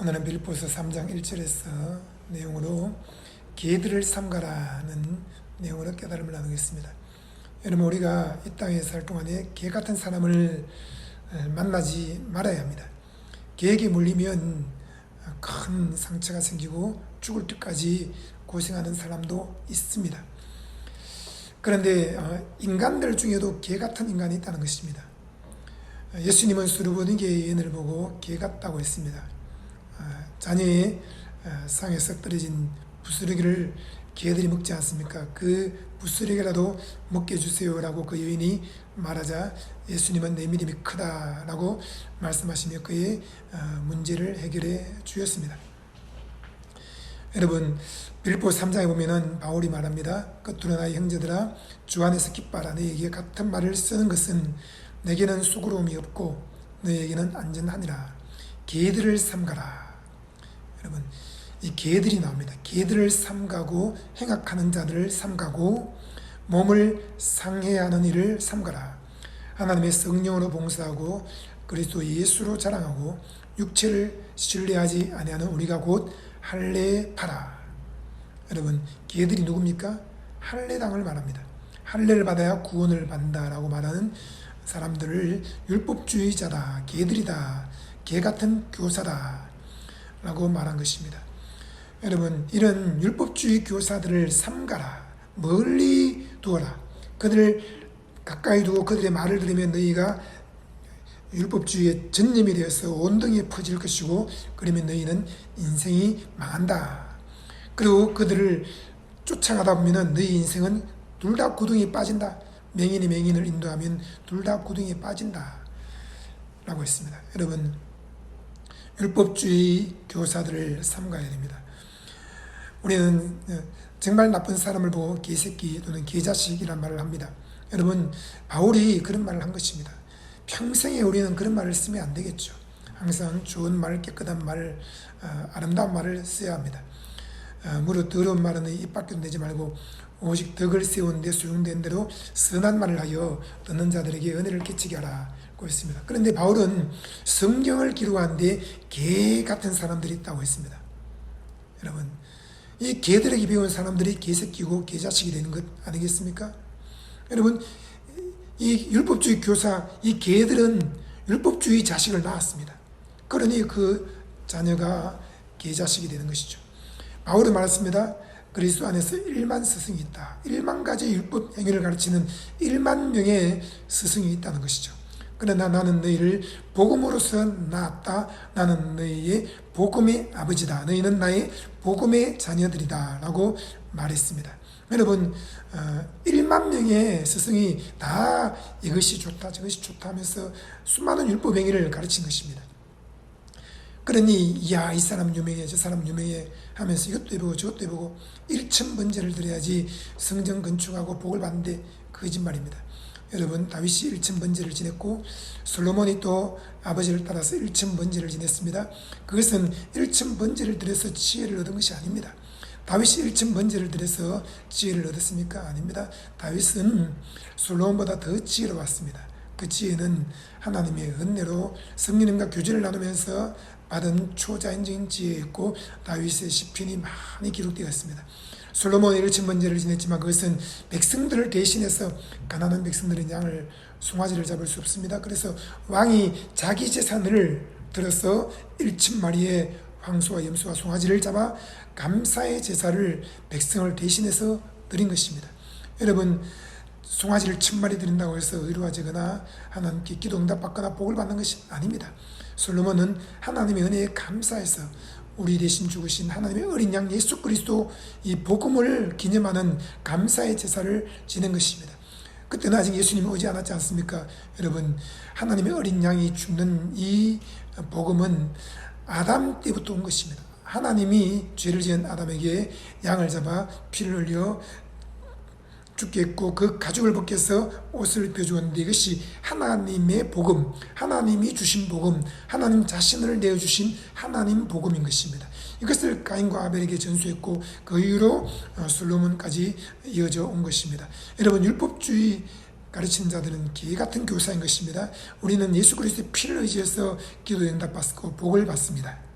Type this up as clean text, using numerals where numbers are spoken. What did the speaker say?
오늘은 빌립보서 3장 1절에서 내용으로 개들을 삼가라는 내용으로 깨달음을 나누겠습니다. 여러분, 우리가 이 땅에 살 동안에 개 같은 사람을 만나지 말아야 합니다. 개에게 물리면 큰 상처가 생기고 죽을 때까지 고생하는 사람도 있습니다. 그런데 인간들 중에도 개 같은 인간이 있다는 것입니다. 예수님은 수르보니게의 예언을 보고 개 같다고 했습니다. 자녀의 상에서 떨어진 부스러기를 개들이 먹지 않습니까? 그 부스러기라도 먹게 해주세요 라고 그 여인이 말하자 예수님은 내 믿음이 크다라고 말씀하시며 그의 문제를 해결해 주셨습니다. 여러분, 빌립보 3장에 보면은 바울이 말합니다. 끝으로 나의 형제들아 주 안에서 기뻐하라. 너희에게 같은 말을 쓰는 것은 내게는 수고로움이 없고 너희에게는 안전하니라. 개들을 삼가라. 여러분, 이 개들이 나옵니다. 개들을 삼가고 행악하는 자들을 삼가고 몸을 상해하는 일을 삼가라. 하나님의 성령으로 봉사하고 그리스도 예수로 자랑하고 육체를 신뢰하지 아니하는 우리가 곧 할례파라. 여러분, 개들이 누굽니까? 할례당을 말합니다. 할례를 받아야 구원을 받는다라고 말하는 사람들을 율법주의자다, 개들이다, 개 같은 교사다 라고 말한 것입니다. 여러분, 이런 율법주의 교사들을 삼가라, 멀리 두어라. 그들을 가까이 두고 그들의 말을 들으면 너희가 율법주의의 전념이 되어서 온등에 퍼질 것이고 그러면 너희는 인생이 망한다. 그리고 그들을 쫓아가다 보면 너희 인생은 둘 다 구덩이에 빠진다. 맹인이 맹인을 인도하면 둘 다 구덩이에 빠진다 라고 했습니다. 여러분, 율법주의 교사들을 삼가야 됩니다. 우리는 정말 나쁜 사람을 보고 개새끼 또는 개자식이란 말을 합니다. 여러분, 바울이 그런 말을 한 것입니다. 평생에 우리는 그런 말을 쓰면 안 되겠죠. 항상 좋은 말, 깨끗한 말, 아름다운 말을 써야 합니다. 무릇 더러운 말은 입 밖에도 내지 말고 오직 덕을 세운 데 수용된 대로 선한 말을 하여 듣는 자들에게 은혜를 끼치게 하라고 했습니다. 그런데 바울은 성경을 기록하는데 개 같은 사람들이 있다고 했습니다. 여러분, 이 개들에게 배운 사람들이 개새끼고 개자식이 되는 것 아니겠습니까? 여러분, 이 율법주의 교사, 이 개들은 율법주의 자식을 낳았습니다. 그러니 그 자녀가 개자식이 되는 것이죠. 바울은 말했습니다. 그리스도 안에서 1만 스승이 있다. 1만 가지 율법 행위를 가르치는 1만 명의 스승이 있다는 것이죠. 그러나 나는 너희를 복음으로서 낳았다. 나는 너희의 복음의 아버지다. 너희는 나의 복음의 자녀들이다 라고 말했습니다. 여러분, 1만 명의 스승이 다 이것이 좋다 저것이 좋다 하면서 수많은 율법 행위를 가르친 것입니다. 그러니 이야, 이 사람 유명해 저 사람 유명해 하면서 이것도 해보고 저것도 해보고 일천번제를 드려야지 성전 건축하고 복을 받는데 거짓말입니다. 여러분, 다윗이 일천번제를 지냈고 솔로몬이 또 아버지를 따라서 일천번제를 지냈습니다. 그것은 일천번제를 드려서 지혜를 얻은 것이 아닙니다. 다윗이 일천번제를 드려서 지혜를 얻었습니까? 아닙니다. 다윗은 솔로몬보다 더 지혜로웠습니다. 그 지혜는 하나님의 은혜로 성령님과 교제를 나누면서 받은 초자연적인 지혜였고 다윗의 시편이 많이 기록되어 있습니다. 솔로몬이 일천번제를 지냈지만 그것은 백성들을 대신해서 가난한 백성들은 양을 송아지를 잡을 수 없습니다. 그래서 왕이 자기 재산을 들어서 1,000마리의 황소와 염소와 송아지를 잡아 감사의 제사를 백성을 대신해서 드린 것입니다. 여러분, 송아지를 1,000마리 드린다고 해서 의로워지거나 하나님께 기도 응답받거나 복을 받는 것이 아닙니다. 솔로몬은 하나님의 은혜에 감사해서 우리 대신 죽으신 하나님의 어린 양 예수 그리스도 이 복음을 기념하는 감사의 제사를 지낸 것입니다. 그때는 아직 예수님이 오지 않았지 않습니까? 여러분, 하나님의 어린 양이 죽는 이 복음은 아담 때부터 온 것입니다. 하나님이 죄를 지은 아담에게 양을 잡아 피를 흘려 죽게 했고 그 가죽을 벗겨서 옷을 입혀주었는데 이것이 하나님의 복음, 하나님이 주신 복음, 하나님 자신을 내어주신 하나님 복음인 것입니다. 이것을 가인과 아벨에게 전수했고 그 이후로 솔로몬까지 이어져 온 것입니다. 여러분, 율법주의 가르치는 자들은 개 같은 교사인 것입니다. 우리는 예수 그리스도의 피를 의지해서 기도에 응답받고 복을 받습니다.